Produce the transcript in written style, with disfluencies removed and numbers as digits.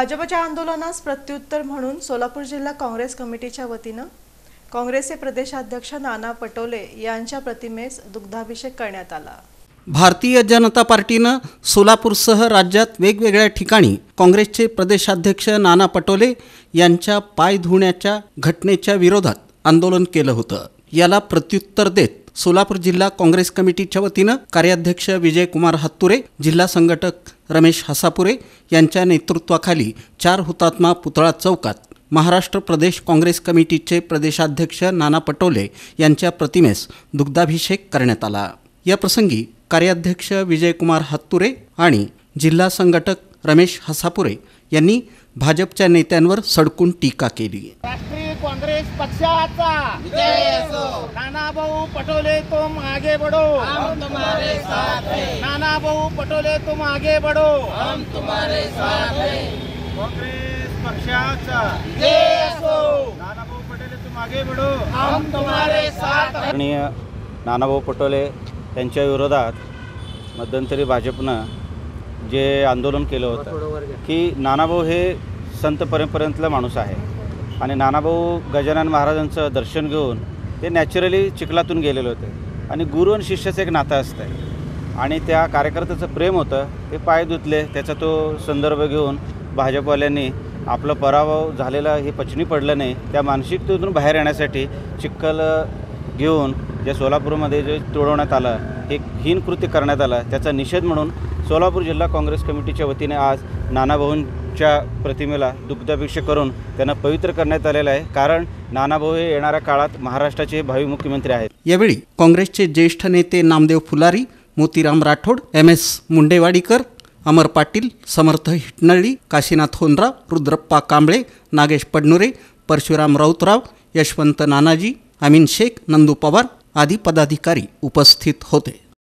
भाजपच्या आंदोलनास प्रत्युत्तर म्हणून सोलापूर जिल्हा काँग्रेस कमिटीच्या वतीने काँग्रेसचे प्रदेशाध्यक्ष नाना पटोले यांच्या प्रतिमेस दुग्धाभिषेक करण्यात आला। भारतीय जनता पार्टीने सोलापूरसह राज्यात वेगवेगळ्या ठिकाणी काँग्रेसचे प्रदेशाध्यक्ष नाना पटोले यांच्या पाय धुण्याच्या घटनेच्या विरोधात आंदोलन केलं होतं। याला प्रत्युत्तर देत सोलापूर जिल्हा काँग्रेस कमिटीच्या वतीने कार्याध्यक्ष विजयकुमार हत्तुरे, जिल्हा संघटक रमेश हसापुरे यांच्या नेतृत्वाखाली 4 हुतात्मा पुतळा चौकात महाराष्ट्र प्रदेश काँग्रेस कमिटीचे प्रदेशाध्यक्ष नाना पटोले यांच्या प्रतिमेस दुग्धाभिषेक करण्यात आला। या प्रसंगी कार्याध्यक्ष विजयकुमार हत्तुरे आणि जिल्हा संघटक रमेश हसापुरे यांनी भाजपच्या नेत्यांवर सडकून टीका केली। राष्ट्रीय काँग्रेस पक्षाचा विजय असो। नाना भाऊ पटोले तुम आगे बढ़ो, हम तुम्हारे साथ हैं। नाना भाऊ पटोले तुम आगे बढ़ो, हम तुम्हारे साथ हैं। काँग्रेस पक्षाचा विजय असो। नाना भाऊ पटोले तुम आगे बढ़ो, हम तुम्हारे साथ हैं। आदरणीय नाना भाऊ पटोले यांच्या विरोधात मध्यंतरी भाजपनं जे आंदोलन केलं होतं की नानाभाऊ हे संत परंपरेतला माणूस आहे आणि नानाभाऊ गजानन महाराजांचं दर्शन घेऊन ते नॅचरली चिखलातून गेलेले होते आणि गुरु आणि शिष्याचं एक नातं असतं आणि त्या कार्यकर्त्याचं प्रेम होतं। ते पाय धुतले, त्याचा तो संदर्भ घेऊन भाजपवाल्यांनी आपलं पराभव झालेला हे पचनी पडलं नाही, त्या मानसिकतेतून बाहेर येण्यासाठी चिखल घेऊन जे सोलापूरमध्ये जे तोडवण्यात आलं, हे हीन कृत्य करण्यात आलं, त्याचा निषेध म्हणून सोलापूर जिल्हा काँग्रेस कमिटीच्या वतीने आज नानाभाऊंच्या प्रतिमेला दुग्धाभिषेक करून त्यांना पवित्र करण्यात आलेलं आहे। कारण नानाभाऊ हे येणाऱ्या काळात महाराष्ट्राचे भावी मुख्यमंत्री आहेत। यावेळी काँग्रेसचे ज्येष्ठ नेते नामदेव फुलारी, मोतीराम राठोड, MS मुंडेवाडीकर, अमर पाटील, समर्थ हिटनळी, काशीनाथ होनराव, रुद्रप्पा कांबळे, नागेश पडनुरे, परशुराम राऊतराव, यशवंत नानाजी, अमीन शेख, नंदू पवार आदी पदाधिकारी उपस्थित होते।